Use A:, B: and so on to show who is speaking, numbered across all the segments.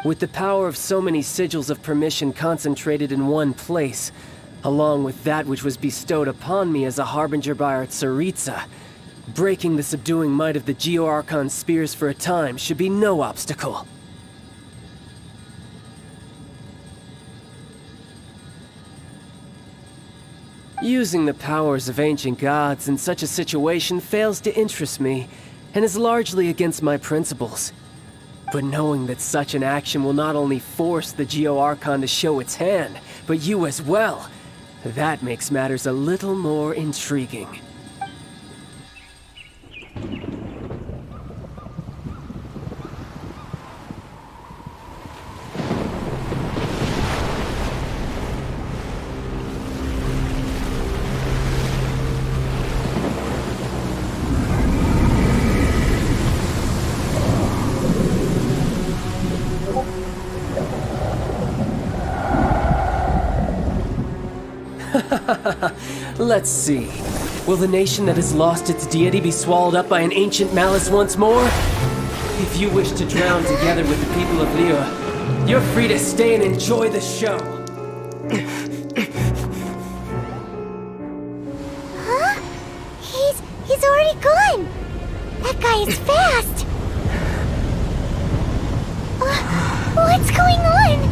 A: With the power of so many sigils of permission concentrated in one place, along with that which was bestowed upon me as a harbinger by our Tsaritsa, breaking the subduing might of the Geo-Archon spears for a time should be no obstacle. Using the powers of ancient gods in such a situation fails to interest me, and is largely against my principles. But knowing that such an action will not only force the Geo-Archon to show its hand, but you as well, that makes matters a little more intriguing. Let's see. Will the nation that has lost its deity be swallowed up by an ancient malice once more? If you wish to drown together with the people of Liyue, you're free to stay and enjoy the show.
B: Huh? He's already gone! That guy is fast! What's going on?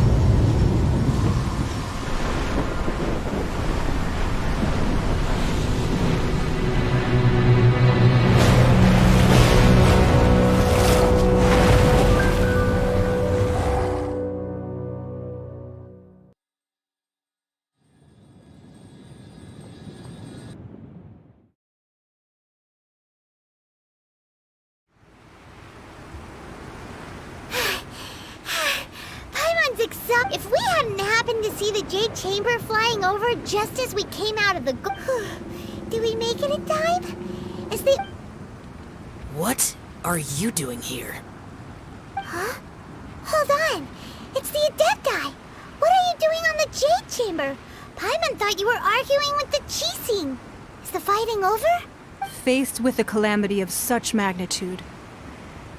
B: If we hadn't happened to see the Jade Chamber flying over just as we came out of the did we make it in time? Is the...
C: What are you doing here?
B: Huh? Hold on. It's the Adepti. What are you doing on the Jade Chamber? Paimon thought you were arguing with the Qixing. Is the fighting over?
D: Faced with a calamity of such magnitude,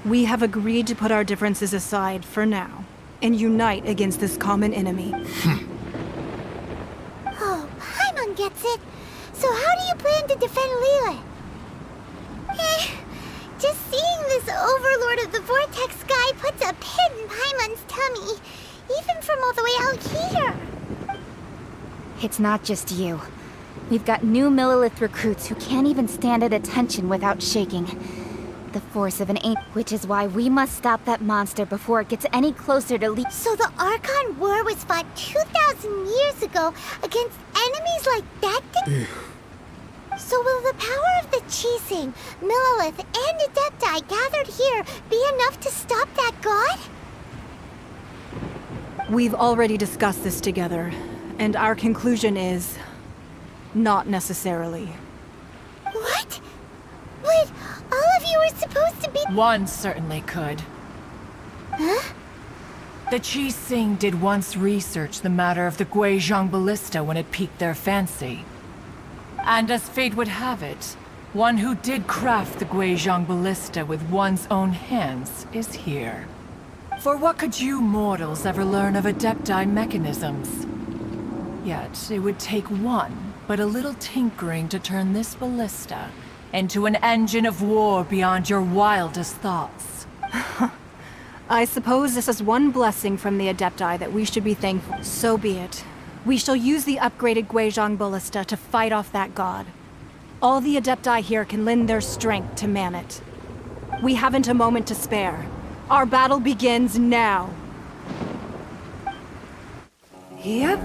D: we have agreed to put our differences aside for now and unite against this common enemy.
B: Oh, Paimon gets it. So how do you plan to defend Liyue? Just seeing this Overlord of the Vortex guy puts a pit in Paimon's tummy, even from all the way out here.
E: It's not just you. We've got new Millilith recruits who can't even stand at attention without shaking. The force of an ancient, which is why we must stop that monster before it gets any closer to
B: So the Archon War was fought 2,000 years ago against enemies like that? So will the power of the Qixing, Millilith, and Adepti gathered here be enough to stop that god?
D: We've already discussed this together, and our conclusion is... not necessarily.
B: What? But all of you were supposed to be...
F: One certainly could.
B: Huh?
F: The Qixing did once research the matter of the Guizhong Ballista when it piqued their fancy. And as fate would have it, one who did craft the Guizhong Ballista with one's own hands is here. For what could you mortals ever learn of Adepti mechanisms? Yet it would take one, but a little tinkering to turn this ballista into an engine of war beyond your wildest thoughts.
D: I suppose this is one blessing from the Adepti that we should be thankful. So be it. We shall use the upgraded Guizhong Ballista to fight off that god. All the Adepti here can lend their strength to man it. We haven't a moment to spare. Our battle begins now. Yep.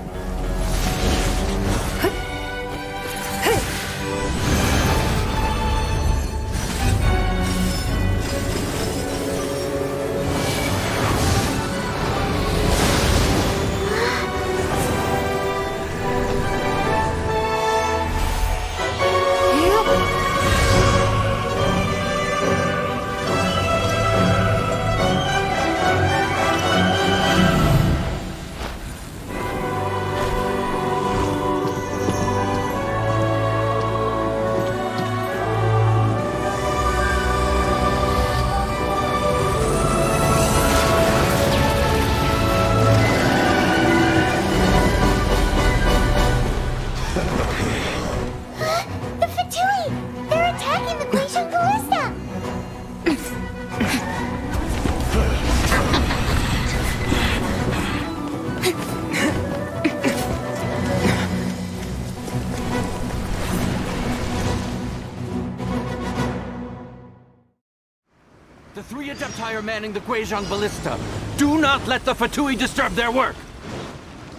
G: The 3 Adepti are manning the Guizhong Ballista. Do not let the Fatui disturb their work!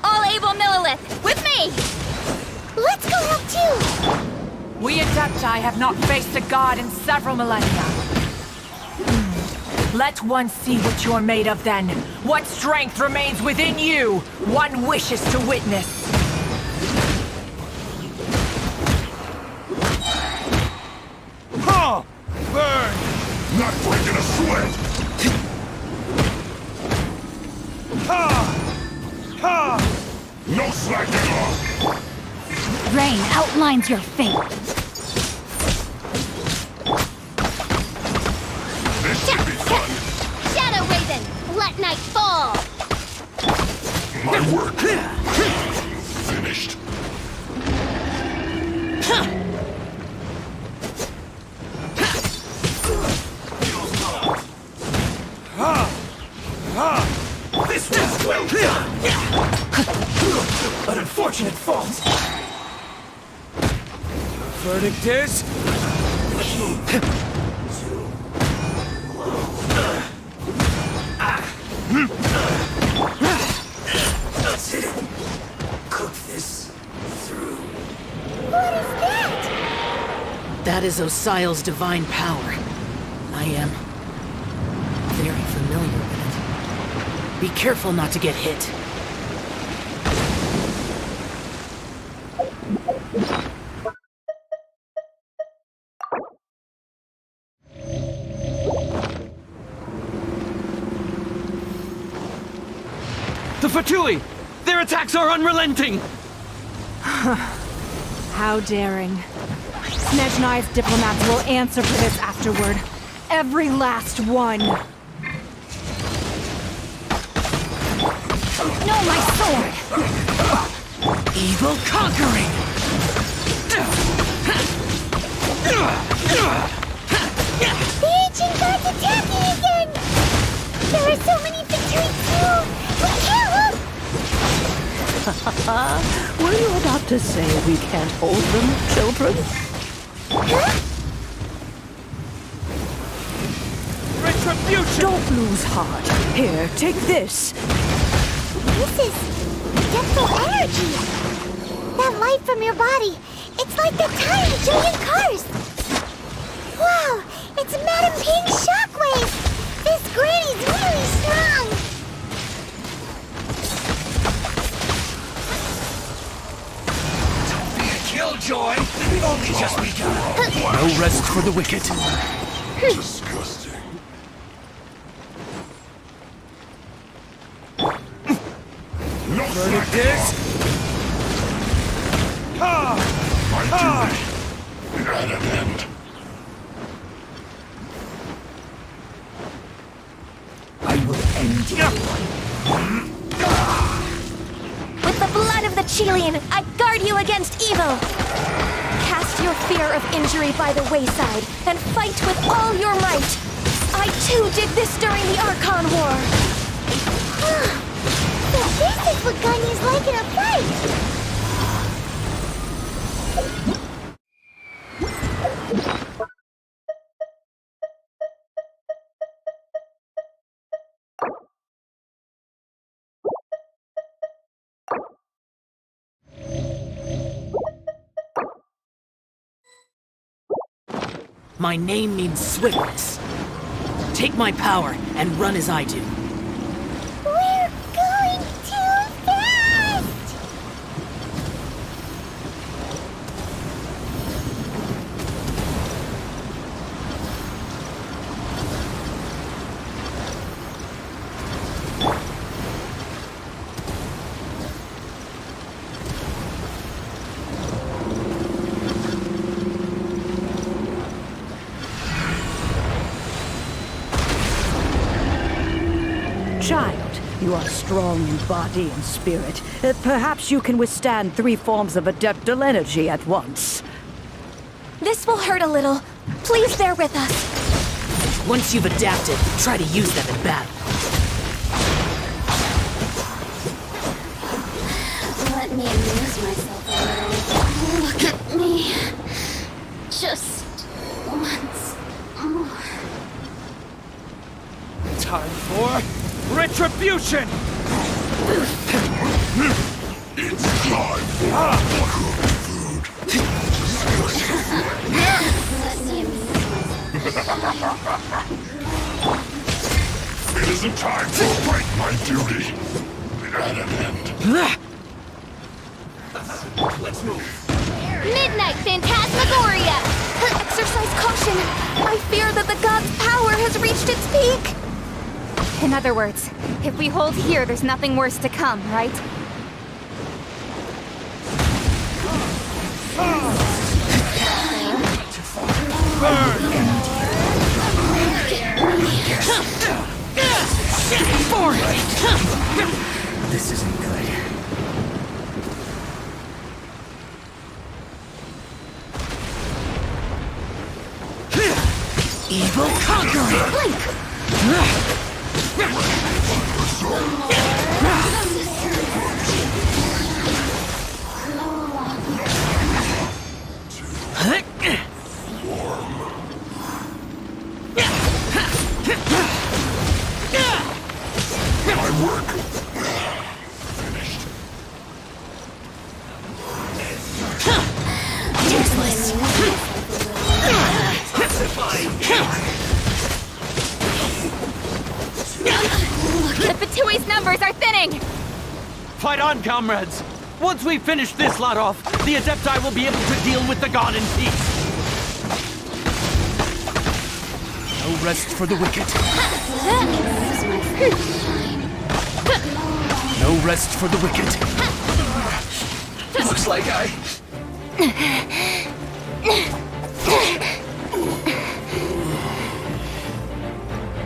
E: All able Millilith, with me!
B: Let's go help too!
F: We Adepti have not faced a god in several millennia. Let one see what you're made of then. What strength remains within you, one wishes to witness.
G: Ha! Burn!
H: Not breaking a sweat!
G: Ha! Ha!
H: No slacking off!
D: Rain outlines your fate.
H: This should be fun!
B: Shadow Raven, let night fall!
H: My work! Finished.
G: This was well done! An unfortunate fault! Verdict is... That's it. Cook this through.
B: What is that?
C: That is Osial's divine power. I am very familiar with it. Be careful not to get hit.
G: The Fatui! Their attacks are unrelenting!
D: How daring. Snezhnai's diplomats will answer for this afterward. Every last one. No, my sword!
C: Evil conquering!
B: The ancient gods attacking again! There are so many victories too! We kill them!
I: Were you about to say we can't hold them, children?
B: Huh?
G: Retribution!
I: Don't lose heart. Here, take this.
B: This is depthful energy! That light from your body, it's like the tiny giant cars! Wow, it's Madame Ping's shockwave! This granny's really strong!
G: Don't be a killjoy! We've only just begun! No rest for the wicked!
H: Disgusting. No slacking
G: This...
H: off!
G: Ha!
H: My duty at an end.
G: I will end you!
E: With the blood of the Chilean, I guard you against evil! Cast your fear of injury by the wayside, and fight with all your might! I too did this during the Archon War!
B: So this is what Ganya's like in a fight!
C: My name means swiftness. Take my power and run as I do.
B: We're going too fast!
I: Child, you are strong in body and spirit. Perhaps you can withstand 3 forms of adeptal energy at once.
E: This will hurt a little. Please bear with us.
C: Once you've adapted, try to use them in battle.
B: Let me amuse myself a little. Look at me. Just once more.
G: Time for retribution!
H: It's time for cooked food. It isn't time to break my duty. At an end.
G: Let's move.
B: Midnight Phantasmagoria! Exercise caution! I fear that the god's power has reached its peak!
E: In other words, if we hold here, there's nothing worse to come, right?
G: This isn't good. Evil conquering!
H: My work finished.
E: The Fatui's numbers are thinning!
J: Fight on, comrades! Once we finish this lot off, the Adepti will be able to deal with the god in peace.
G: No rest for the wicked. No rest for the wicked. Looks like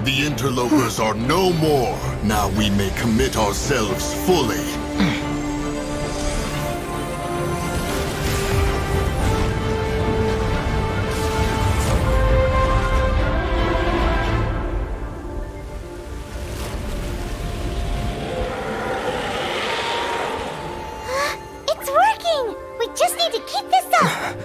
H: The interlopers are no more. Now we may commit ourselves fully.
B: It's working! We just need to keep this up!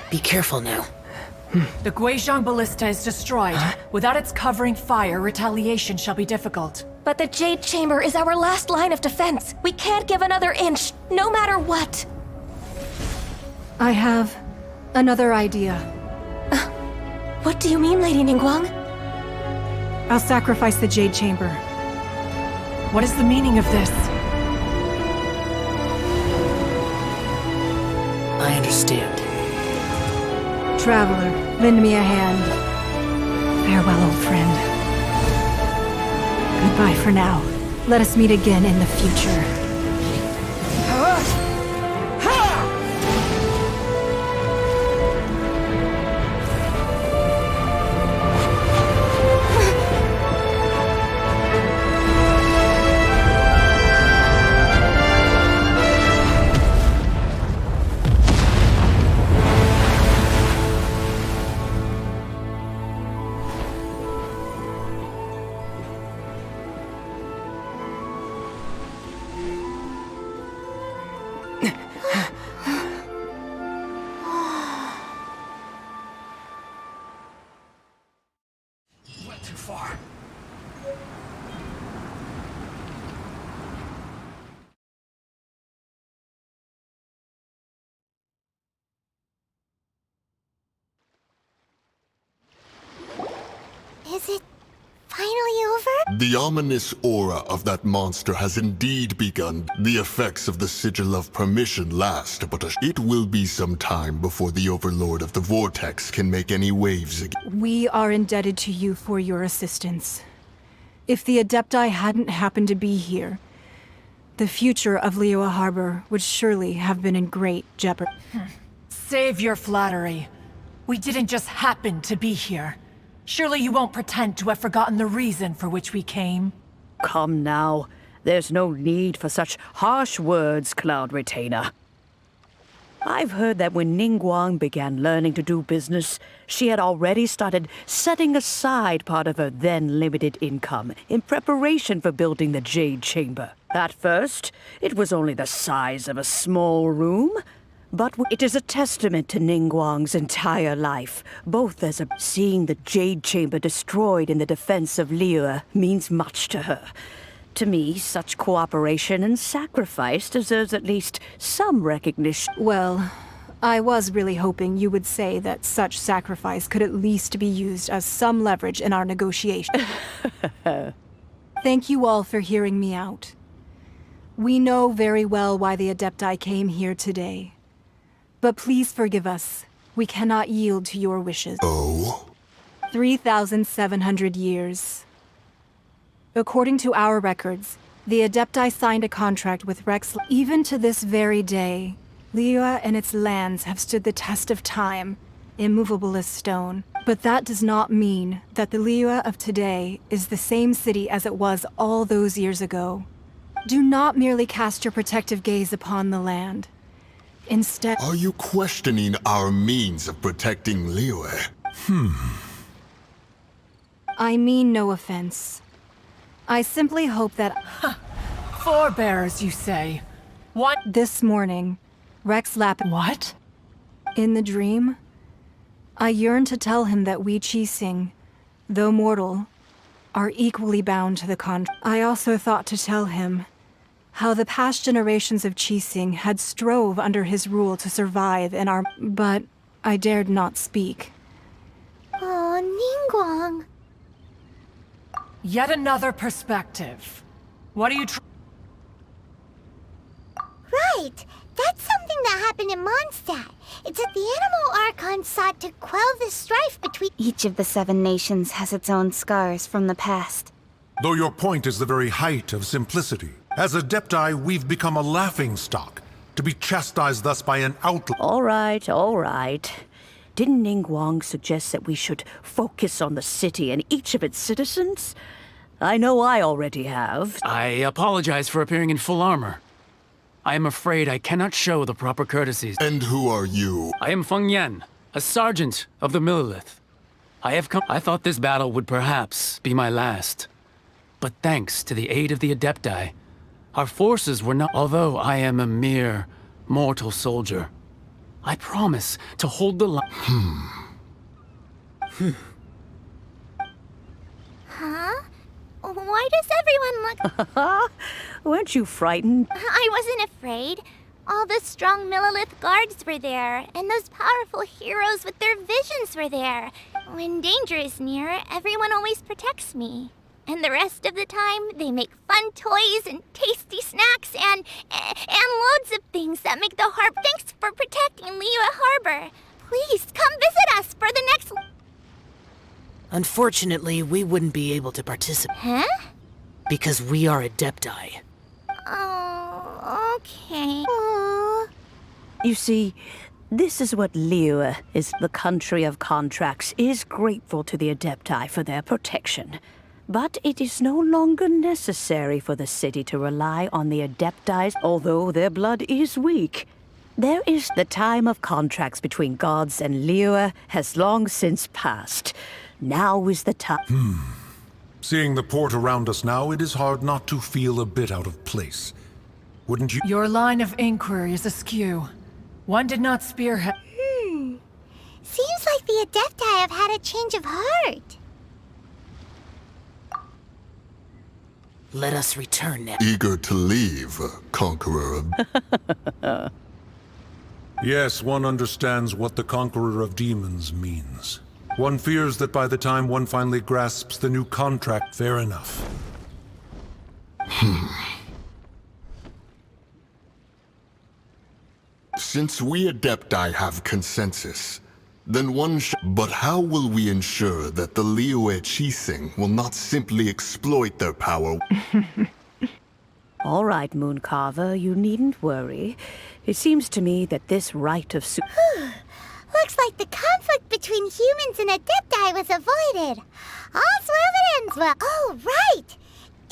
C: Be careful now.
F: The Guizhong Ballista is destroyed. Without its covering fire, retaliation shall be difficult.
K: But the Jade Chamber is our last line of defense. We can't give another inch, no matter what.
D: I have another idea.
K: What do you mean, Lady Ningguang?
D: I'll sacrifice the Jade Chamber.
F: What is the meaning of this?
C: I understand.
D: Traveler, lend me a hand. Farewell, old friend. Goodbye for now. Let us meet again in the future.
G: went too far.
B: Is it finally over?
H: The ominous aura of that monster has indeed begun. The effects of the Sigil of Permission last, but it will be some time before the Overlord of the Vortex can make any waves again.
D: We are indebted to you for your assistance. If the Adepti hadn't happened to be here, the future of Liyue Harbor would surely have been in great jeopardy.
F: Save your flattery. We didn't just happen to be here. Surely you won't pretend to have forgotten the reason for which we came?
I: Come now. There's no need for such harsh words, Cloud Retainer. I've heard that when Ningguang began learning to do business, she had already started setting aside part of her then limited income in preparation for building the Jade Chamber. At first, it was only the size of a small room, but it is a testament to Ningguang's entire life, both as seeing the Jade Chamber destroyed in the defense of Liyue means much to her. To me, such cooperation and sacrifice deserves at least some recognition.
D: Well, I was really hoping you would say that such sacrifice could at least be used as some leverage in our negotiation. Thank you all for hearing me out. We know very well why the Adepti came here today. But please forgive us. We cannot yield to your wishes.
H: Oh?
D: 3,700 years. According to our records, the Adepti signed a contract with Rex. Even to this very day, Liyue and its lands have stood the test of time, immovable as stone. But that does not mean that the Liyue of today is the same city as it was all those years ago. Do not merely cast your protective gaze upon the land. Instead...
H: Are you questioning our means of protecting Liyue?
D: I mean no offense. I simply hope that...
F: Forebears, you say? What?
D: This morning, Rex Lapp...
F: What?
D: In the dream, I yearned to tell him that we Qixing, though mortal, are equally bound to the contract. I also thought to tell him how the past generations of Qixing had strove under his rule to survive in our... But I dared not speak.
B: Oh, Ningguang.
F: Yet another perspective. What are you
B: Right! That's something that happened in Mondstadt. It's that the Animal Archon sought to quell the strife between...
E: Each of the 7 nations has its own scars from the past.
L: Though your point is the very height of simplicity. As Adepti, we've become a laughingstock, to be chastised thus by an outlaw.
I: All right. Didn't Ningguang suggest that we should focus on the city and each of its citizens? I know I already have.
J: I apologize for appearing in full armor. I am afraid I cannot show the proper courtesies.
H: And who are you?
J: I am Feng Yan, a sergeant of the Millelith. I thought this battle would perhaps be my last. But thanks to the aid of the Adepti, our forces were not... Although I am a mere mortal soldier, I promise to hold the line.
B: Huh? Why does everyone look...
I: Weren't you frightened?
B: I wasn't afraid. All the strong Millelith guards were there, and those powerful heroes with their visions were there. When danger is near, everyone always protects me. And the rest of the time, they make fun toys and tasty snacks and loads of things that make the harbor... Thanks for protecting Liyue Harbor. Please, come visit us for the next...
C: Unfortunately, we wouldn't be able to participate.
B: Huh?
C: Because we are Adepti.
B: Oh, okay. Aww.
I: You see, this is what Liyue is. The country of contracts is grateful to the Adepti for their protection. But it is no longer necessary for the city to rely on the Adepti, although their blood is weak. There is the time of contracts between gods and Liyue has long since passed. Now is the time.
L: Seeing the port around us now, it is hard not to feel a bit out of place. Wouldn't you?
F: Your line of inquiry is askew. One did not spearhead...
B: Seems like the Adepti have had a change of heart.
C: Let us return now.
H: Eager to leave, Conqueror of...
L: Yes, one understands what the Conqueror of Demons means. One fears that by the time one finally grasps the new contract, fair enough.
H: Since we Adepti have consensus, then but how will we ensure that the Liyue Qixing will not simply exploit their power?
I: All right, Mooncarver, you needn't worry. It seems to me that this right of
B: Looks like the conflict between humans and Adepti was avoided. All's well that ends well. Oh, right!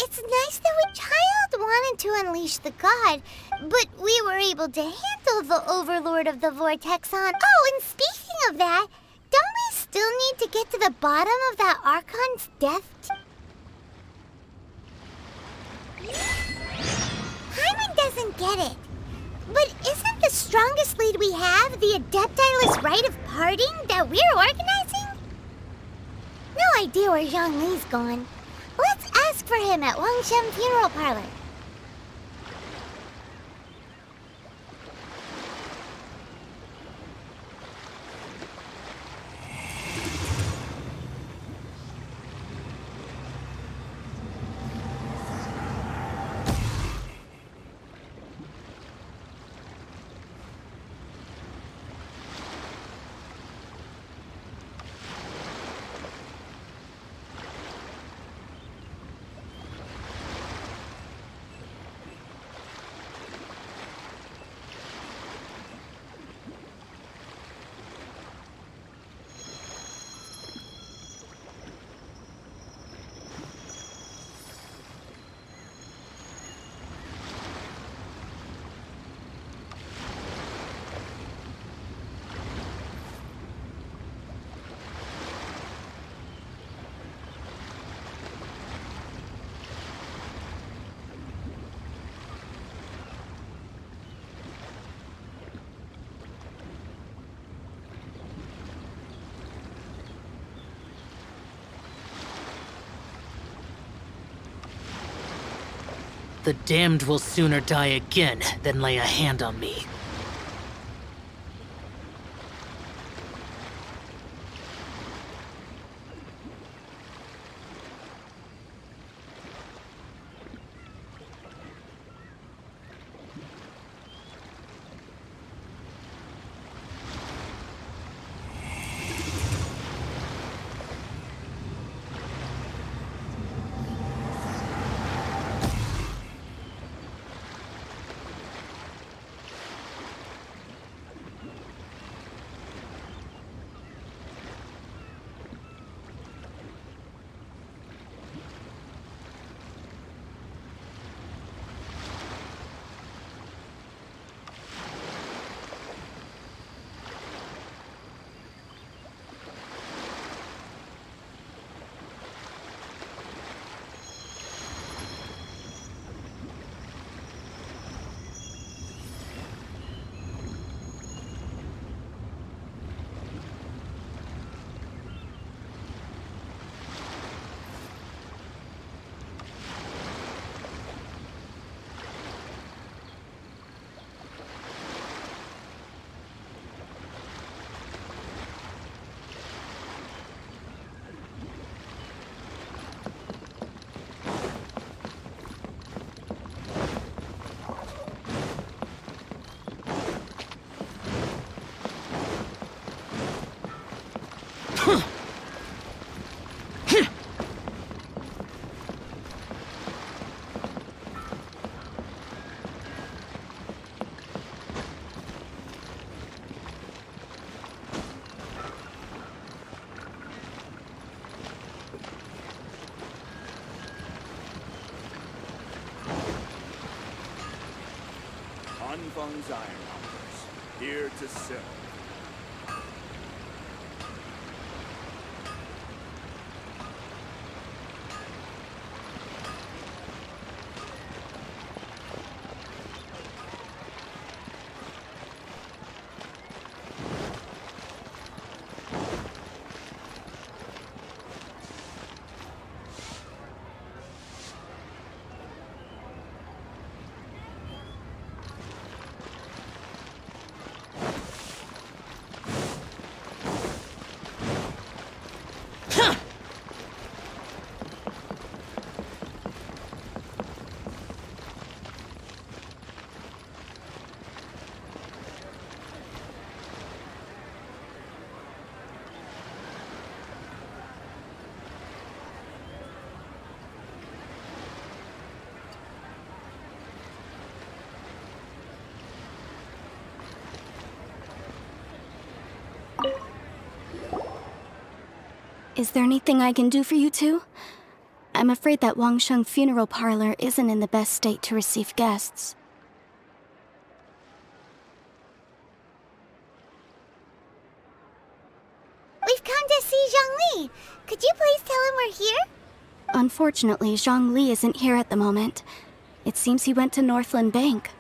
B: It's nice that we child wanted to unleash the god, but we were able to handle the Overlord of the Vortex on... Oh, and speaking of that, don't we still need to get to the bottom of that Archon's death? Hyman doesn't get it. But isn't the strongest lead we have the Adepti-less rite of parting that we're organizing? No idea where Zhongli's gone. Let's ask for him at Wangshem Funeral Parlor.
C: The damned will sooner die again than lay a hand on me.
M: Feng's Ironmongers, here to serve.
N: Is there anything I can do for you two? I'm afraid that Wangsheng funeral parlor isn't in the best state to receive guests.
B: We've come to see Zhongli. Could you please tell him we're here?
N: Unfortunately, Zhongli isn't here at the moment. It seems he went to Northland Bank.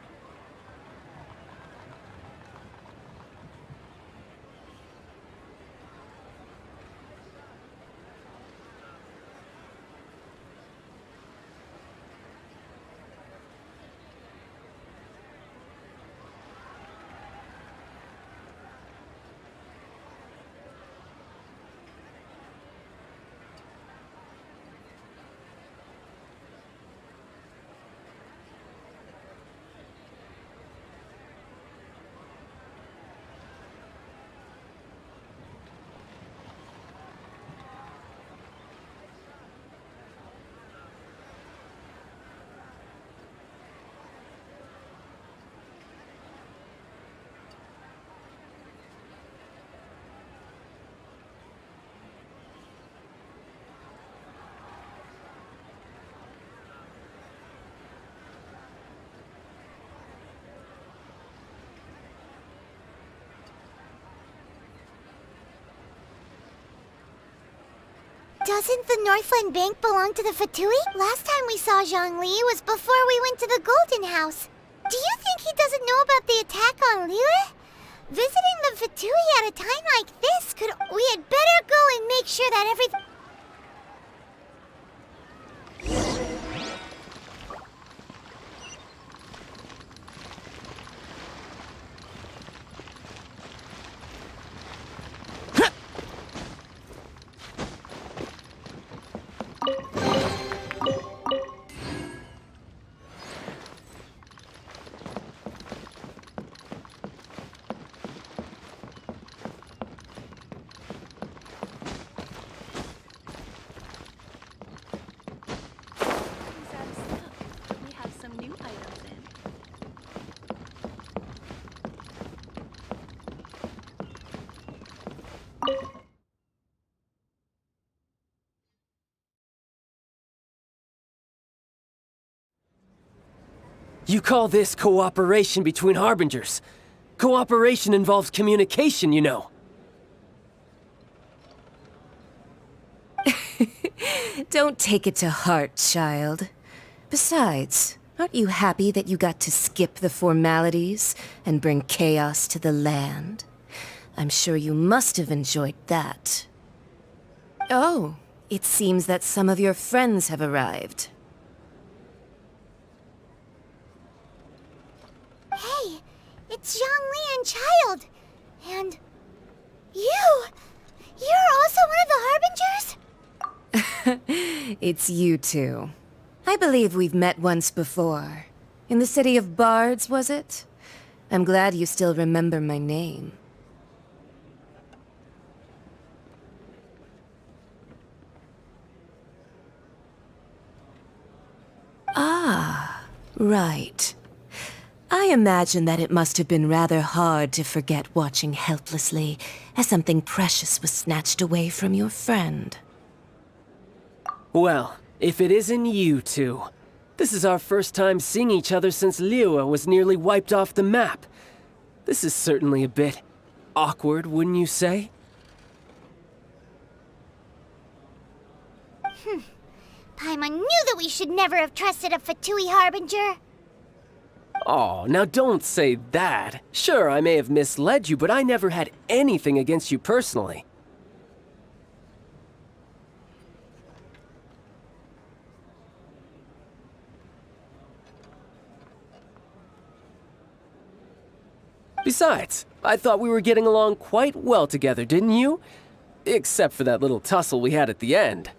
B: Doesn't the Northland Bank belong to the Fatui? Last time we saw Zhongli was before we went to the Golden House. Do you think he doesn't know about the attack on Liyue? Visiting the Fatui at a time like this could... We had better go and make sure that everything...
A: You call this cooperation between Harbingers? Cooperation involves communication, you know.
O: Don't take it to heart, child. Besides, aren't you happy that you got to skip the formalities and bring chaos to the land? I'm sure you must have enjoyed that. Oh, it seems that some of your friends have arrived.
B: Hey, it's Zhongli and Child. And... you! You're also one of the Harbingers?
O: It's you two. I believe we've met once before. In the city of Bards, was it? I'm glad you still remember my name. Ah, right. I imagine that it must have been rather hard to forget watching helplessly as something precious was snatched away from your friend.
A: Well, if it isn't you two. This is our first time seeing each other since Liyue was nearly wiped off the map. This is certainly a bit awkward, wouldn't you say?
B: Paimon knew that we should never have trusted a Fatui Harbinger.
A: Oh, now don't say that. Sure, I may have misled you, but I never had anything against you personally. Besides, I thought we were getting along quite well together, didn't you? Except for that little tussle we had at the end.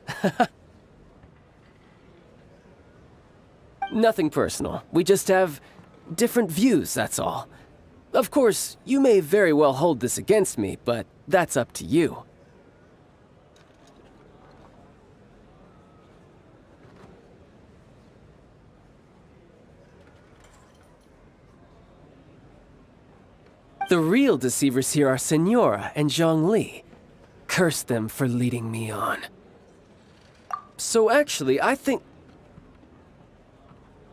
A: Nothing personal. We just have different views, that's all. Of course, you may very well hold this against me, but that's up to you. The real deceivers here are Senora and Zhongli. curse them for leading me on. So actually, I think...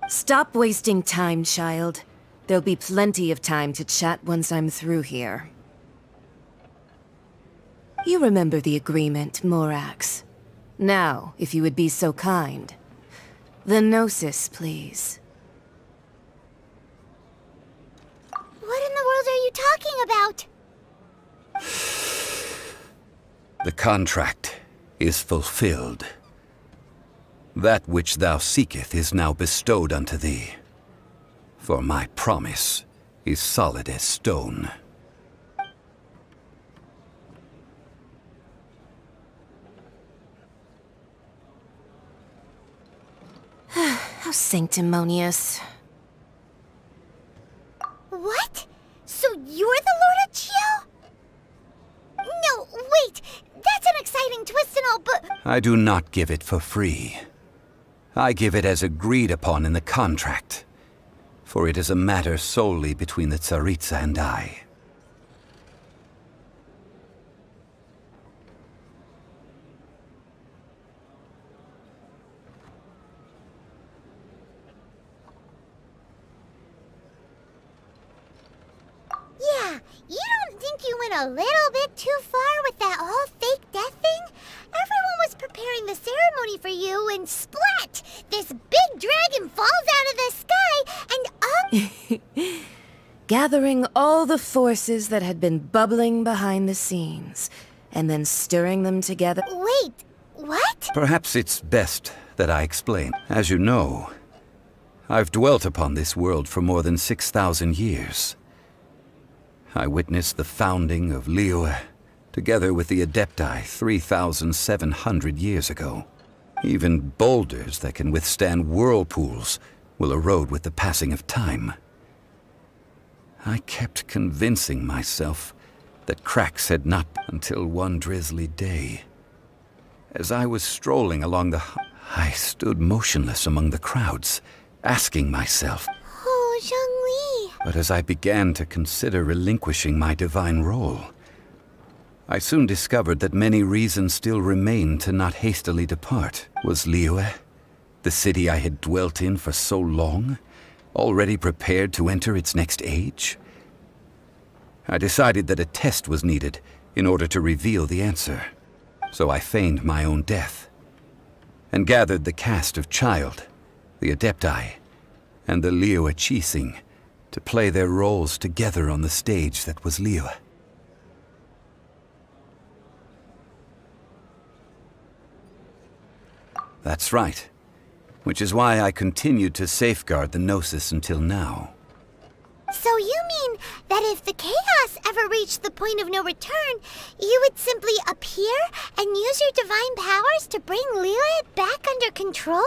O: Stop wasting time, child. There'll be plenty of time to chat once I'm through here. You remember the agreement, Morax. Now, if you would be so kind. The Gnosis, please.
B: What in the world are you talking about?
P: The contract is fulfilled. That which thou seeketh is now bestowed unto thee. For my promise is solid as stone.
O: How sanctimonious.
B: What? So you're the Lord of Chill? No, wait! That's an exciting twist and all, but...
P: I do not give it for free. I give it as agreed upon in the contract, for it is a matter solely between the Tsaritsa and I.
B: Yeah, you don't think you went a little bit too far with that whole fake death thing? Everyone was preparing the ceremony for you, and splat! This big dragon falls out of the sky, and
O: Gathering all the forces that had been bubbling behind the scenes, and then stirring them together.
B: Wait, what?
P: Perhaps it's best that I explain. As you know, I've dwelt upon this world for more than 6,000 years. I witnessed the founding of Liyue, together with the Adepti 3,700 years ago. Even boulders that can withstand whirlpools will erode with the passing of time. I kept convincing myself that cracks had not until one drizzly day. As I was strolling along I stood motionless among the crowds, asking myself,
B: Oh, Zhongli.
P: But as I began to consider relinquishing my divine role, I soon discovered that many reasons still remained to not hastily depart. Was Liyue, the city I had dwelt in for so long, already prepared to enter its next age? I decided that a test was needed in order to reveal the answer. So I feigned my own death, and gathered the cast of Child, the Adepti, and the Liyue Qixing to play their roles together on the stage that was Liyue. That's right. Which is why I continued to safeguard the Gnosis until now.
B: So you mean that if the chaos ever reached the point of no return, you would simply appear and use your divine powers to bring Liyue back under control?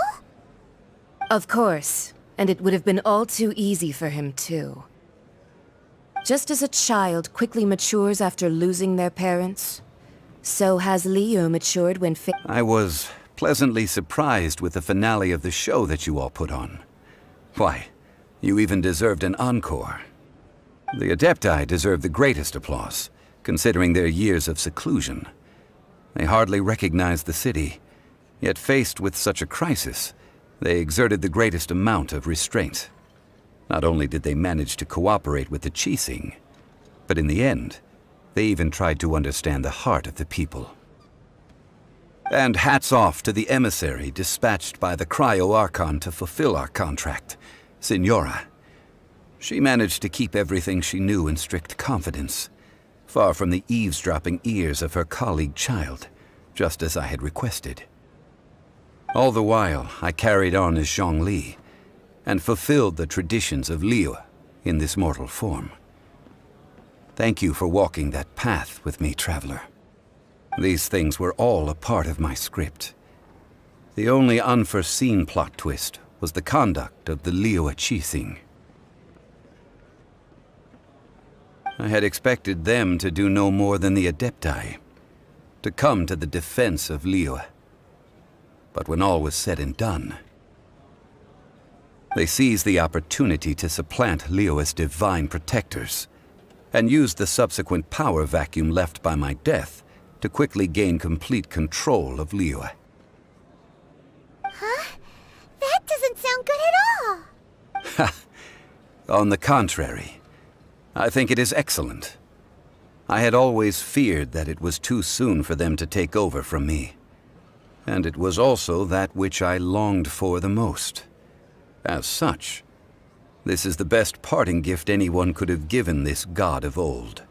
O: Of course, and it would have been all too easy for him too. Just as a child quickly matures after losing their parents, so has Liyue matured when
P: I was pleasantly surprised with the finale of the show that you all put on. Why, you even deserved an encore. The Adepti deserve the greatest applause, considering their years of seclusion. They hardly recognized the city, yet faced with such a crisis, they exerted the greatest amount of restraint. Not only did they manage to cooperate with the Qixing, but in the end, they even tried to understand the heart of the people. And hats off to the emissary dispatched by the Cryo-Archon to fulfill our contract, Signora. She managed to keep everything she knew in strict confidence, far from the eavesdropping ears of her colleague Child, just as I had requested. All the while, I carried on as Zhongli, and fulfilled the traditions of Liyue in this mortal form. Thank you for walking that path with me, Traveler. These things were all a part of my script. The only unforeseen plot twist was the conduct of the Liyue Qixing. I had expected them to do no more than the Adepti, to come to the defense of Liyue. But when all was said and done, they seized the opportunity to supplant Liyue's divine protectors, and used the subsequent power vacuum left by my death to quickly gain complete control of Liyue.
B: Huh? That doesn't sound good at all.
P: On the contrary, I think it is excellent. I had always feared that it was too soon for them to take over from me. And it was also that which I longed for the most. As such, this is the best parting gift anyone could have given this god of old.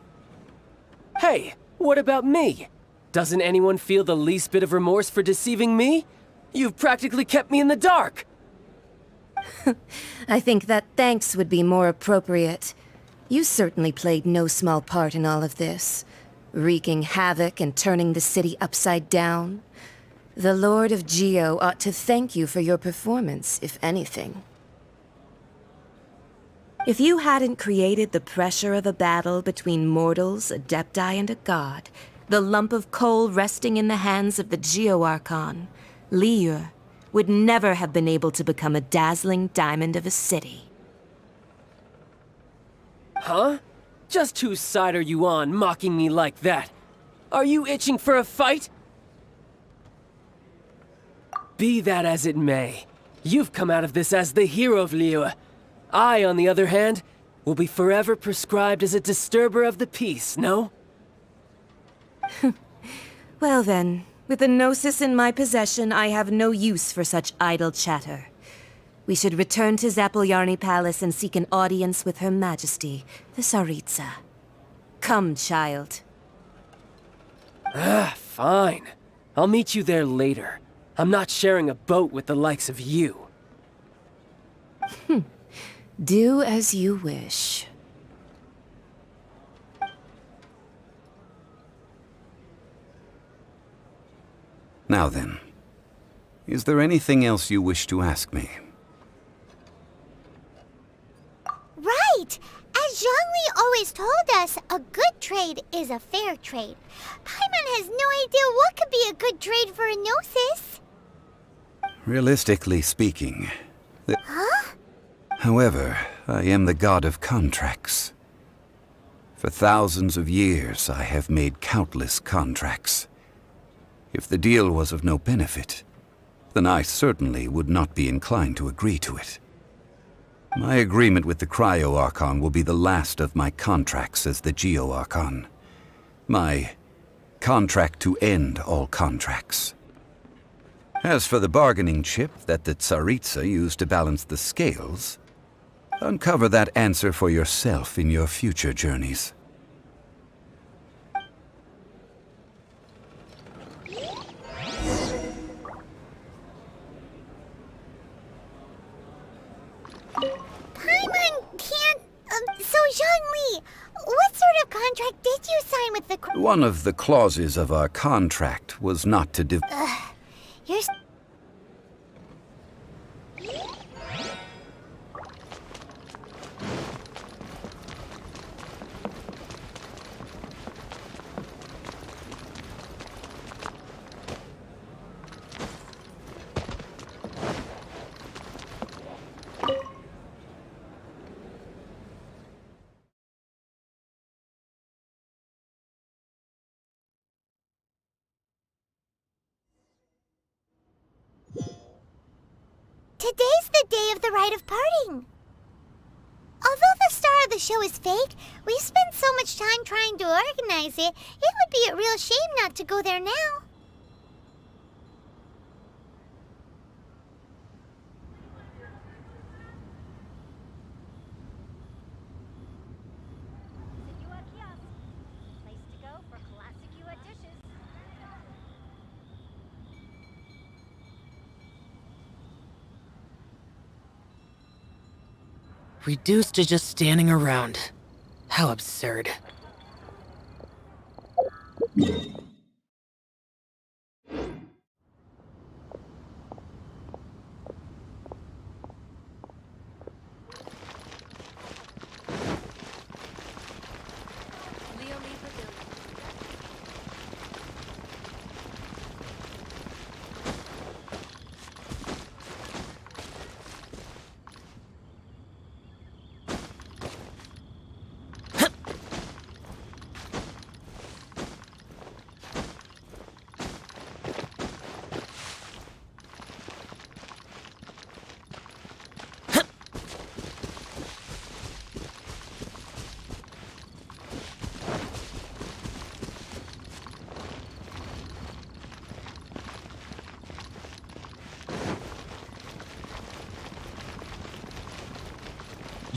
A: Hey, what about me? Doesn't anyone feel the least bit of remorse for deceiving me? You've practically kept me in the dark!
O: I think that thanks would be more appropriate. You certainly played no small part in all of this, wreaking havoc and turning the city upside down. The Lord of Geo ought to thank you for your performance, if anything. If you hadn't created the pressure of a battle between mortals, Adepti, and a god, the lump of coal resting in the hands of the Geo-Archon, Liyue, would never have been able to become a dazzling diamond of a city.
A: Huh? Just whose side are you on, mocking me like that? Are you itching for a fight? Be that as it may, you've come out of this as the hero of Liyue. I, on the other hand, will be forever prescribed as a disturber of the peace, no?
O: Well then, with the Gnosis in my possession, I have no use for such idle chatter. We should return to Zapoljarny Palace and seek an audience with Her Majesty, the Tsaritsa. Come, child.
A: Fine. I'll meet you there later. I'm not sharing a boat with the likes of you.
O: Do as you wish.
P: Now then, is there anything else you wish to ask me?
B: Right! As Zhongli always told us, a good trade is a fair trade. Paimon has no idea what could be a good trade for a Gnosis.
P: Realistically speaking...
B: Huh?
P: However, I am the god of contracts. For thousands of years, I have made countless contracts. If the deal was of no benefit, then I certainly would not be inclined to agree to it. My agreement with the Cryo-Archon will be the last of my contracts as the Geo-Archon. My contract to end all contracts. As for the bargaining chip that the Tsaritsa used to balance the scales, uncover that answer for yourself in your future journeys.
B: Paimon can't... so Zhongli, what sort of contract did you sign with the...
P: One of the clauses of our contract was not to
B: You're... Today's the day of the rite of parting. Although the star of the show is fake, we spent so much time trying to organize it, it would be a real shame not to go there now.
C: Reduced to just standing around. How absurd.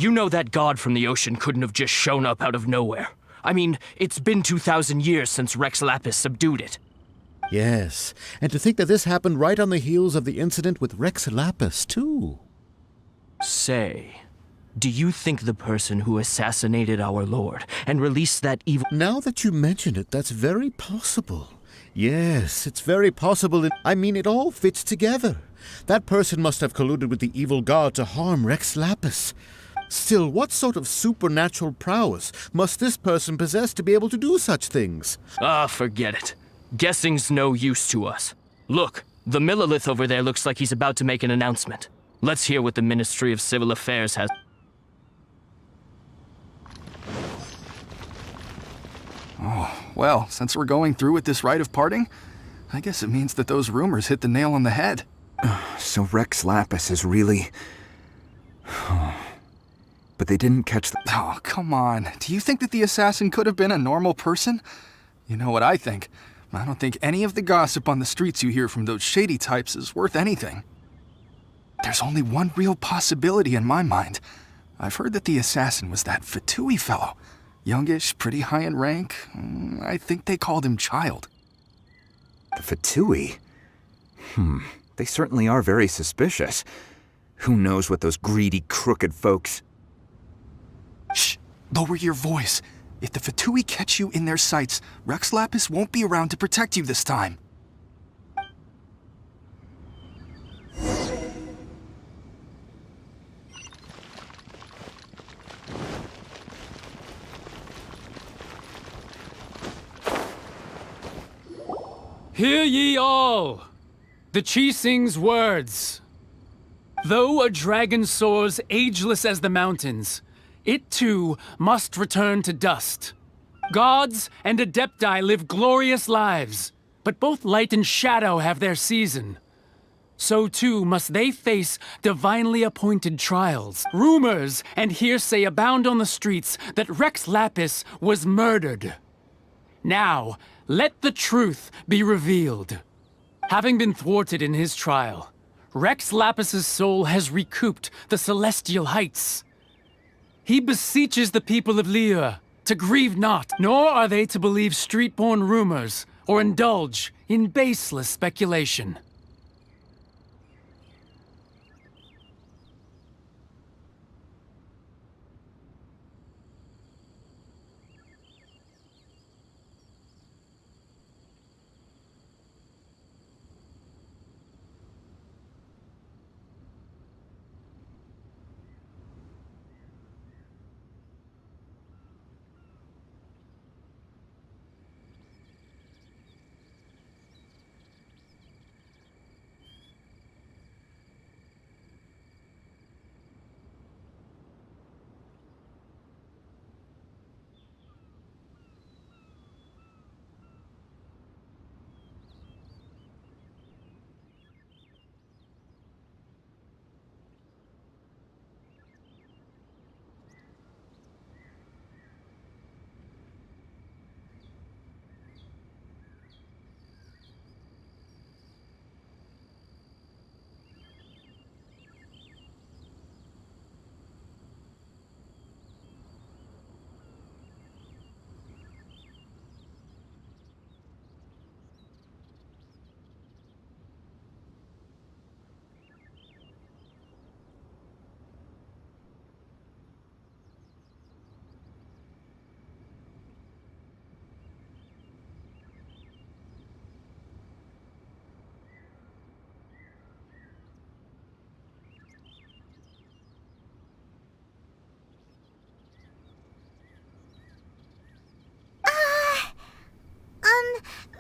Q: You know that god from the ocean couldn't have just shown up out of nowhere. I mean, it's been 2,000 years since Rex Lapis subdued it.
R: Yes, and to think that this happened right on the heels of the incident with Rex Lapis, too.
Q: Say, do you think the person who assassinated our lord and released that evil—
R: Now that you mention it, that's very possible. Yes, it's very possible. I mean, it all fits together. That person must have colluded with the evil god to harm Rex Lapis. Still, what sort of supernatural prowess must this person possess to be able to do such things?
Q: Ah, forget it. Guessing's no use to us. Look, the Millilith over there looks like he's about to make an announcement. Let's hear what the Ministry of Civil Affairs has.
S: Oh, well, since we're going through with this rite of parting, I guess it means that those rumors hit the nail on the head.
T: So Rex Lapis is really... But they didn't catch the...
S: Oh, come on. Do you think that the assassin could have been a normal person? You know what I think. I don't think any of the gossip on the streets you hear from those shady types is worth anything. There's only one real possibility in my mind. I've heard that the assassin was that Fatui fellow. Youngish, pretty high in rank. I think they called him Child.
T: The Fatui? They certainly are very suspicious. Who knows what those greedy, crooked folks...
S: Shh! Lower your voice. If the Fatui catch you in their sights, Rex Lapis won't be around to protect you this time.
J: Hear ye all! The Chi-Sing's words. Though a dragon soars ageless as the mountains, it too must return to dust. Gods and Adepti live glorious lives, but both light and shadow have their season. So too must they face divinely appointed trials. Rumors and hearsay abound on the streets that Rex Lapis was murdered. Now, let the truth be revealed. Having been thwarted in his trial, Rex Lapis's soul has recouped the celestial heights. He beseeches the people of Liyue to grieve not, nor are they to believe street-born rumors or indulge in baseless speculation.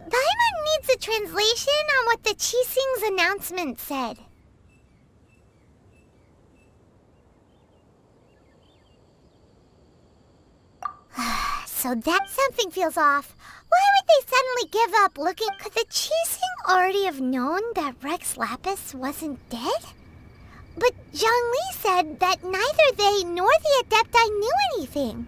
B: Paimon needs a translation on what the Chi-Sing's announcement said. So that something feels off. Why would they suddenly give up looking? Could the Chi-Sing already have known that Rex Lapis wasn't dead? But Zhongli said that neither they nor the Adepti knew anything.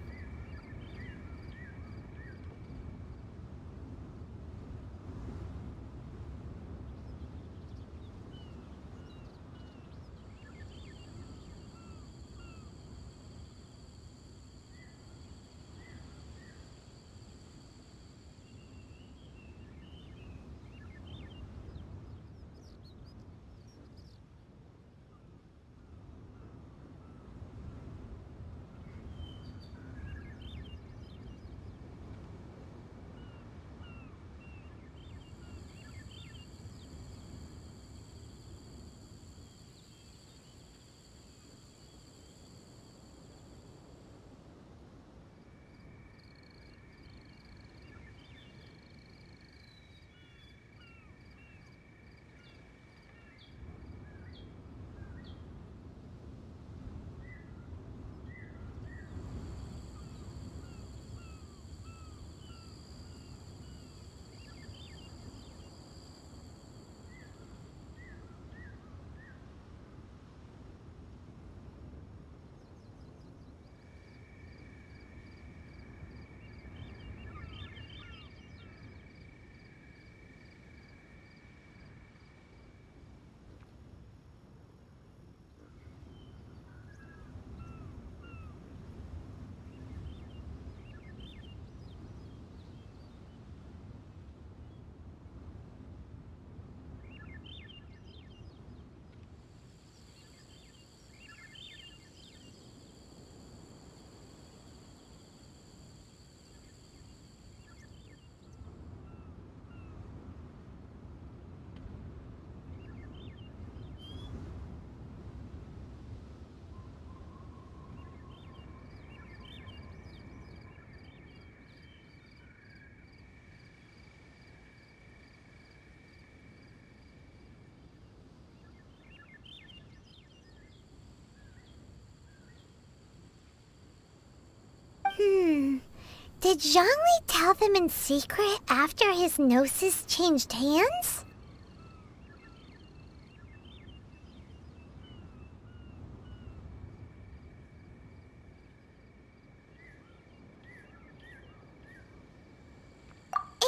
B: Did Zhongli tell them in secret after his gnosis changed hands?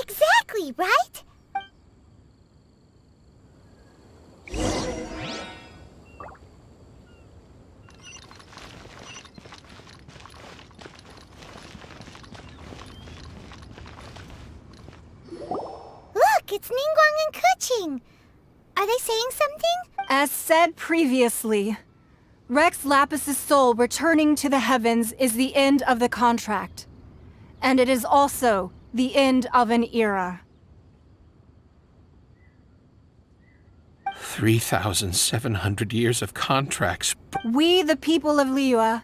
B: Exactly, right? Look, it's Ningguang and Keqing. Are they saying something?
D: As said previously, Rex Lapis's soul returning to the heavens is the end of the contract. And it is also the end of an era.
U: 3,700 years of contracts.
D: We, the people of Liyue,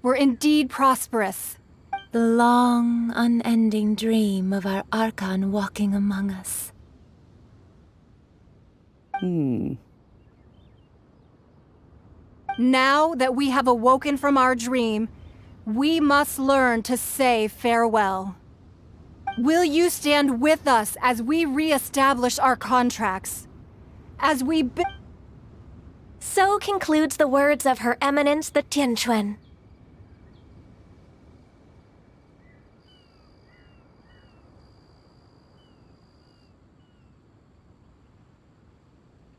D: were indeed prosperous.
O: The long, unending dream of our Archon walking among us.
D: Now that we have awoken from our dream, we must learn to say farewell. Will you stand with us as we re-establish our contracts? As we
K: So concludes the words of Her Eminence the Tianquan.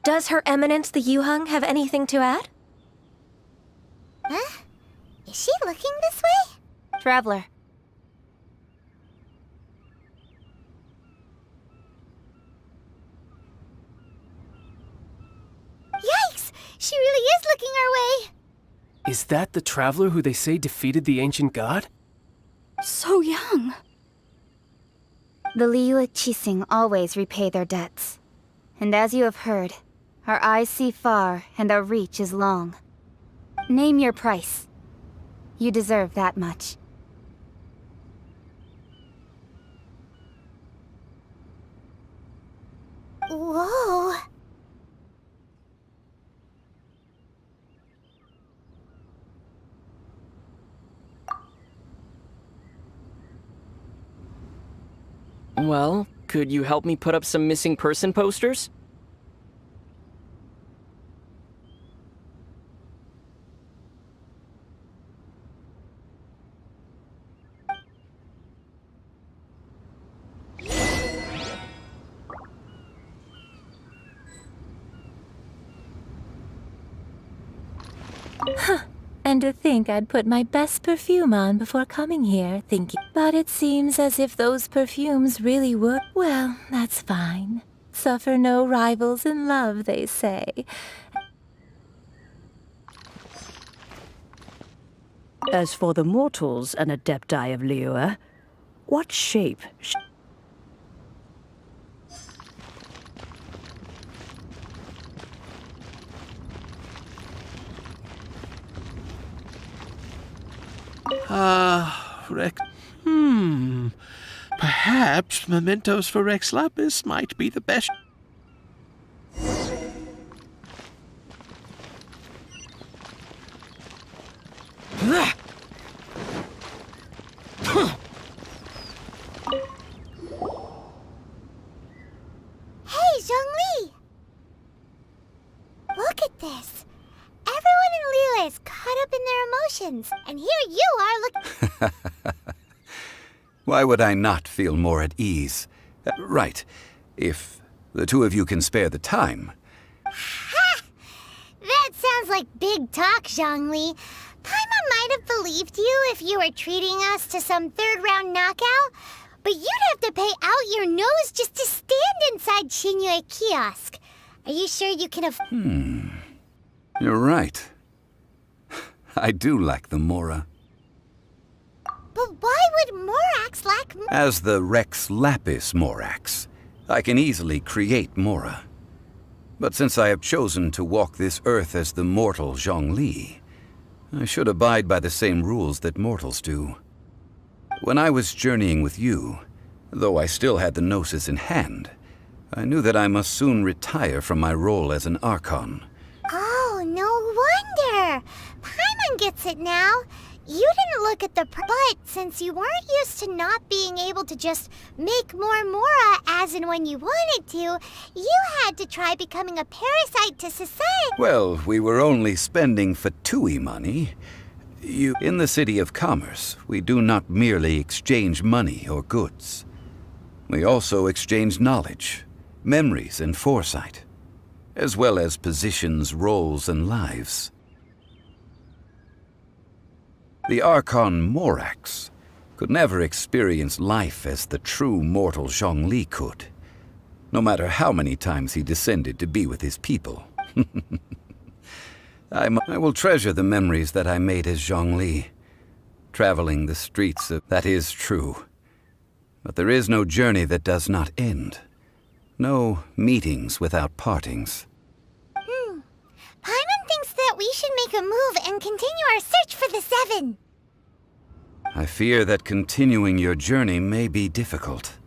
K: Does Her Eminence the Yuheng have anything to add?
B: Huh? Is she looking this way?
E: Traveler.
B: Yikes! She really is looking our way!
A: Is that the traveler who they say defeated the ancient god?
N: So young.
E: The Liyue Qixing always repay their debts. And as you have heard, our eyes see far and our reach is long. Name your price. You deserve that much.
B: Whoa!
Q: Well, could you help me put up some missing person posters?
O: And to think I'd put my best perfume on before coming here, thinking. But it seems as if those perfumes really were. Well, that's fine. Suffer no rivals in love, they say.
I: As for the mortals and adepti of Liyue, what shape?
U: Rex. Perhaps mementos for Rex Lapis might be the best.
B: Hey, Zhongli! Look at this. Everyone in Liyue is caught up in their emotions, and here you are looking.
P: Why would I not feel more at ease? Right. If the two of you can spare the time.
B: Ha! That sounds like big talk, Zhongli. Paimon might have believed you if you were treating us to some third-round knockout, but you'd have to pay out your nose just to stand inside Qinyue Kiosk. Are you sure you can afford?
P: You're right. I do lack the Mora.
B: But why would Morax lack
P: As the Rex Lapis Morax, I can easily create Mora. But since I have chosen to walk this earth as the mortal Zhongli, I should abide by the same rules that mortals do. When I was journeying with you, though I still had the Gnosis in hand, I knew that I must soon retire from my role as an Archon.
B: Oh, no wonder! Paimon gets it now. You didn't look at the but since you weren't used to not being able to just make more Mora as and when you wanted to, you had to try becoming a parasite to society.
P: Well, we were only spending Fatui money. In the City of Commerce, we do not merely exchange money or goods. We also exchange knowledge, memories, and foresight, as well as positions, roles, and lives. The Archon Morax could never experience life as the true mortal Zhongli could, no matter how many times he descended to be with his people. I will treasure the memories that I made as Zhongli, traveling the streets of... That is true. But there is no journey that does not end. No meetings without partings.
B: Paimon thinks that we should make a move and continue our search for the Seven.
P: I fear that continuing your journey may be difficult.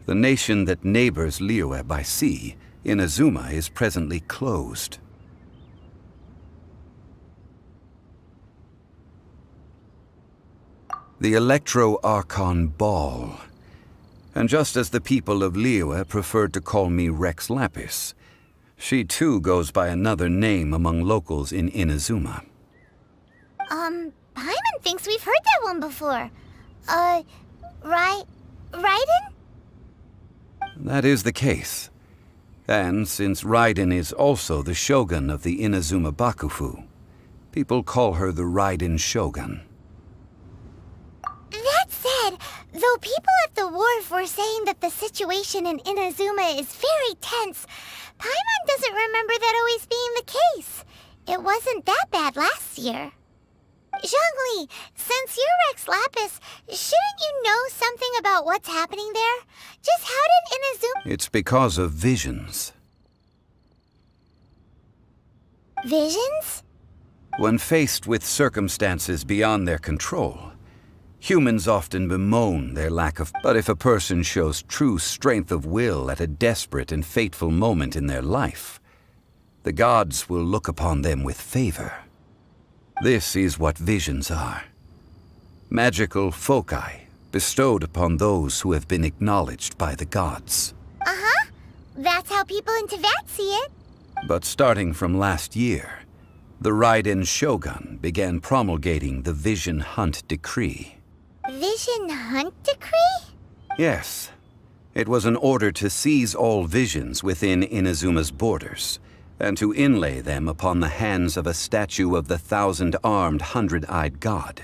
P: The nation that neighbors Liyue by sea, Inazuma, is presently closed. The Electro-Archon Ball. And just as the people of Liyue preferred to call me Rex Lapis, she too goes by another name among locals in Inazuma.
B: Paimon thinks we've heard that one before. Raiden?
P: That is the case. And since Raiden is also the shogun of the Inazuma Bakufu, people call her the Raiden Shogun.
B: That said, though people at the wharf were saying that the situation in Inazuma is very tense, Paimon doesn't remember that always being the case. It wasn't that bad last year. Zhongli, since you're Rex Lapis, shouldn't you know something about what's happening there? Just how did Inazuma...
P: It's because of visions.
B: Visions?
P: When faced with circumstances beyond their control, humans often bemoan their lack of... But if a person shows true strength of will at a desperate and fateful moment in their life, the gods will look upon them with favor. This is what visions are. Magical foci bestowed upon those who have been acknowledged by the gods.
B: Uh-huh. That's how people in Teyvat see it.
P: But starting from last year, the Raiden Shogun began promulgating the Vision Hunt Decree.
B: Vision Hunt Decree?
P: Yes. It was an order to seize all visions within Inazuma's borders, and to inlay them upon the hands of a statue of the 1,000-armed, 100-eyed god.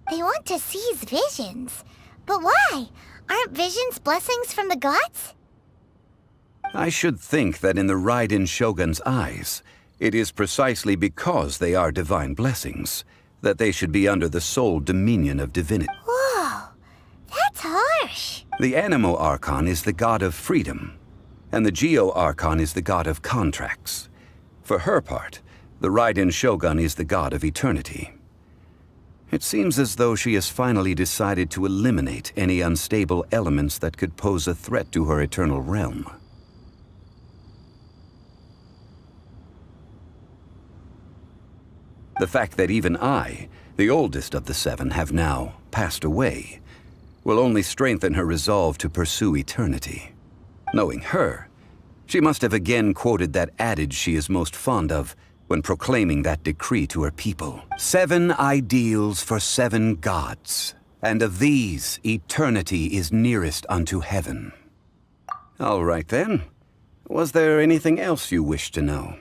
B: They want to seize visions. But why? Aren't visions blessings from the gods?
P: I should think that in the Raiden Shogun's eyes, it is precisely because they are divine blessings that they should be under the sole dominion of divinity.
B: Whoa, that's harsh.
P: The Anemo Archon is the god of freedom, and the Geo Archon is the god of contracts. For her part, the Raiden Shogun is the god of eternity. It seems as though she has finally decided to eliminate any unstable elements that could pose a threat to her eternal realm. The fact that even I, the oldest of the seven, have now passed away, will only strengthen her resolve to pursue eternity. Knowing her, she must have again quoted that adage she is most fond of when proclaiming that decree to her people. 7 ideals for 7 gods, and of these, eternity is nearest unto heaven. All right then. Was there anything else you wished to know?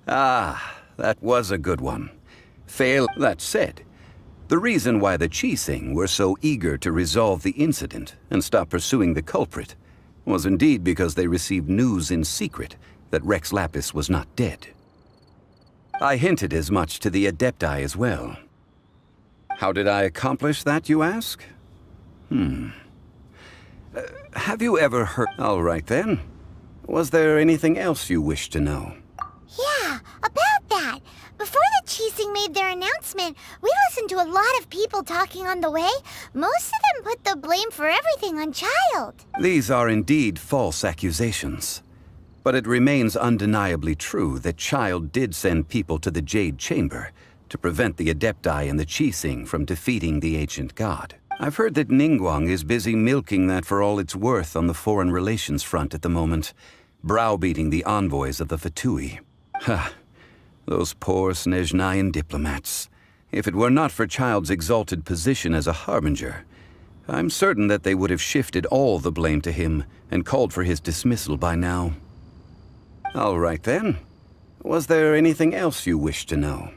P: Ah, that was a good one. That said, the reason why the Qixing were so eager to resolve the incident and stop pursuing the culprit was indeed because they received news in secret that Rex Lapis was not dead. I hinted as much to the Adepti as well. How did I accomplish that, you ask? Have you ever heard... All right then. Was there anything else you wished to know?
B: Yeah, about that. Before the Qixing made their announcement, we listened to a lot of people talking on the way. Most of them put the blame for everything on Child.
P: These are indeed false accusations. But it remains undeniably true that Child did send people to the Jade Chamber to prevent the Adepti and the Qixing from defeating the ancient god. I've heard that Ningguang is busy milking that for all it's worth on the foreign relations front at the moment, browbeating the envoys of the Fatui. Ha! Those poor Snezhnayan diplomats. If it were not for Child's exalted position as a harbinger, I'm certain that they would have shifted all the blame to him and called for his dismissal by now. All right then. Was there anything else you wish to know?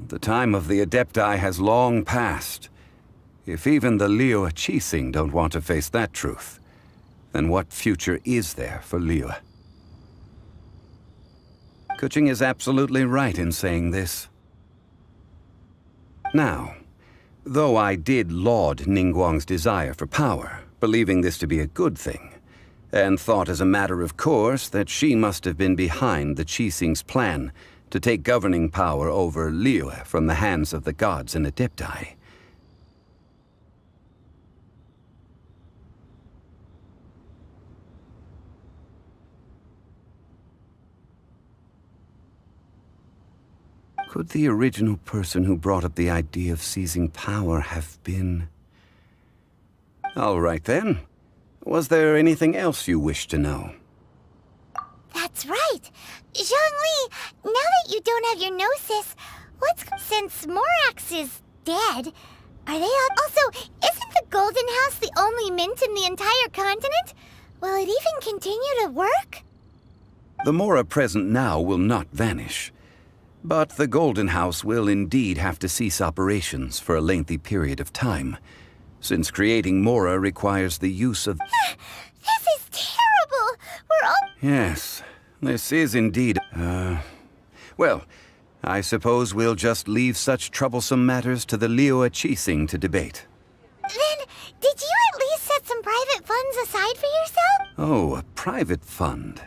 P: The time of the Adepti has long passed. If even the Liyue Qixing don't want to face that truth, then what future is there for Liyue? Kuching is absolutely right in saying this. Now, though I did laud Ningguang's desire for power, believing this to be a good thing, and thought as a matter of course that she must have been behind the Qixing's plan to take governing power over Liyue from the hands of the gods and Adepti, could the original person who brought up the idea of seizing power have been... All right then. Was there anything else you wish to know?
B: That's right. Zhongli, now that you don't have your gnosis, since Morax is dead, are they all... Also, isn't the Golden House the only mint in the entire continent? Will it even continue to work?
P: The Mora present now will not vanish. But the Golden House will indeed have to cease operations for a lengthy period of time, since creating Mora requires the use of...
B: This is terrible! We're all...
P: Yes, this is indeed... Well, I suppose we'll just leave such troublesome matters to the Liyue Qixing to debate.
B: Then, did you at least set some private funds aside for yourself?
P: Oh, a private fund.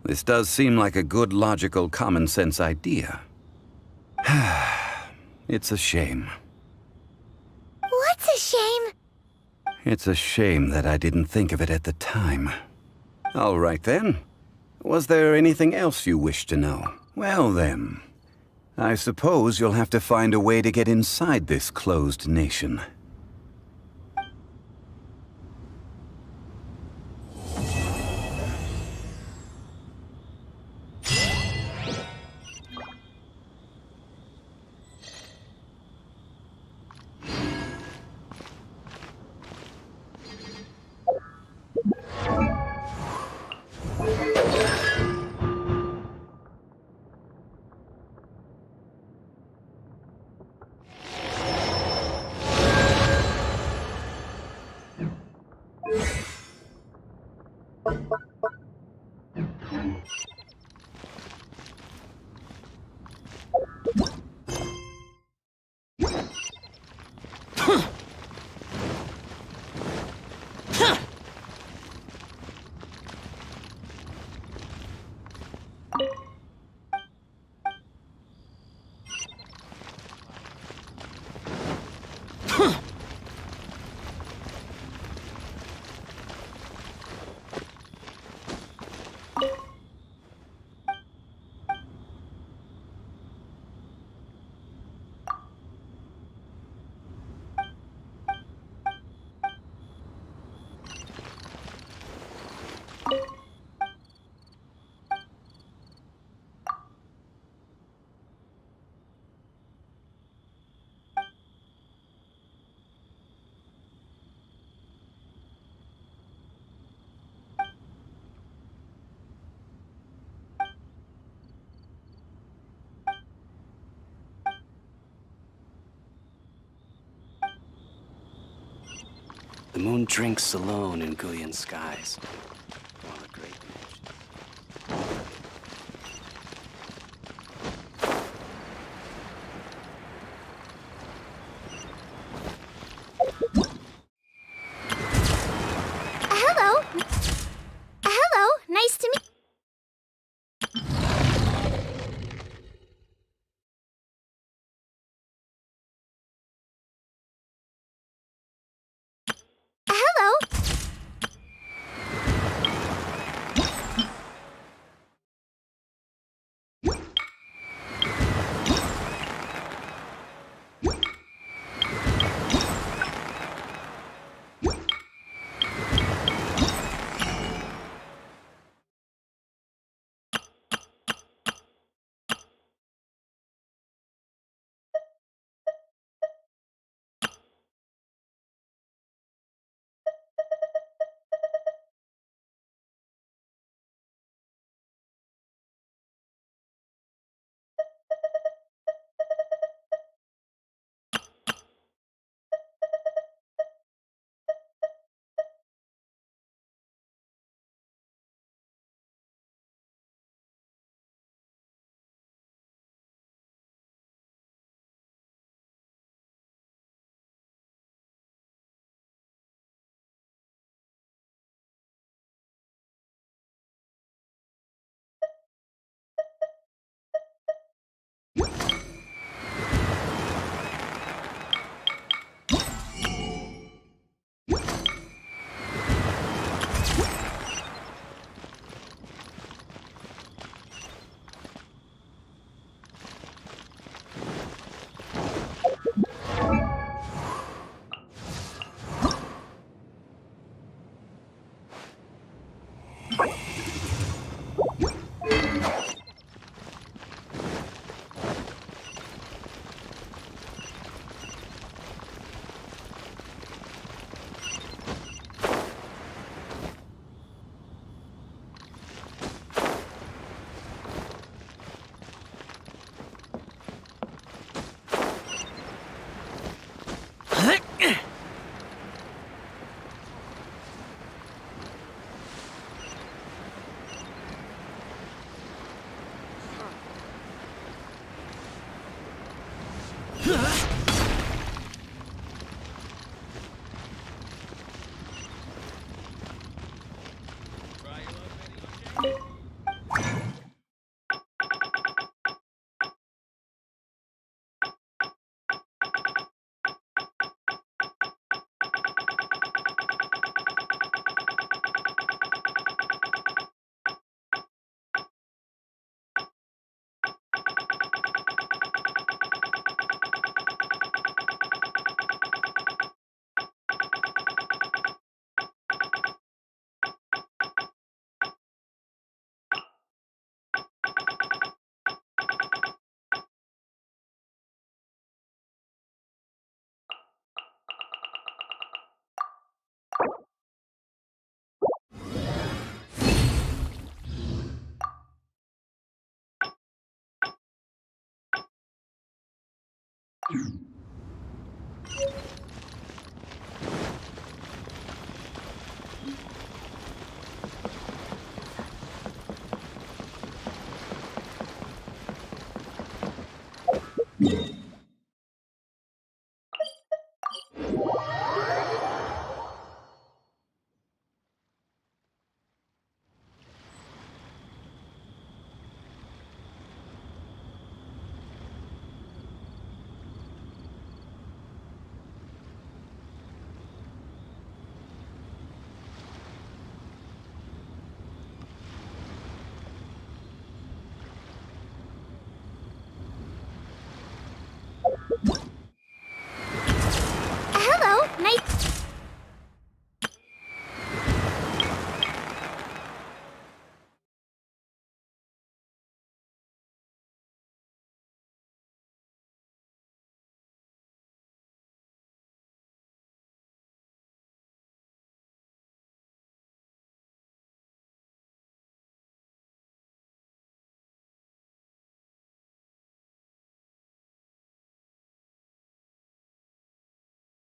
P: This does seem like a good, logical, common-sense idea. It's a shame.
B: What's a shame?
P: It's a shame that I didn't think of it at the time. All right then. Was there anything else you wish to know? Well then, I suppose you'll have to find a way to get inside this closed nation.
G: The moon drinks alone in Guyan skies. On a great
B: Hello. Hello. Nice to meet... Hello.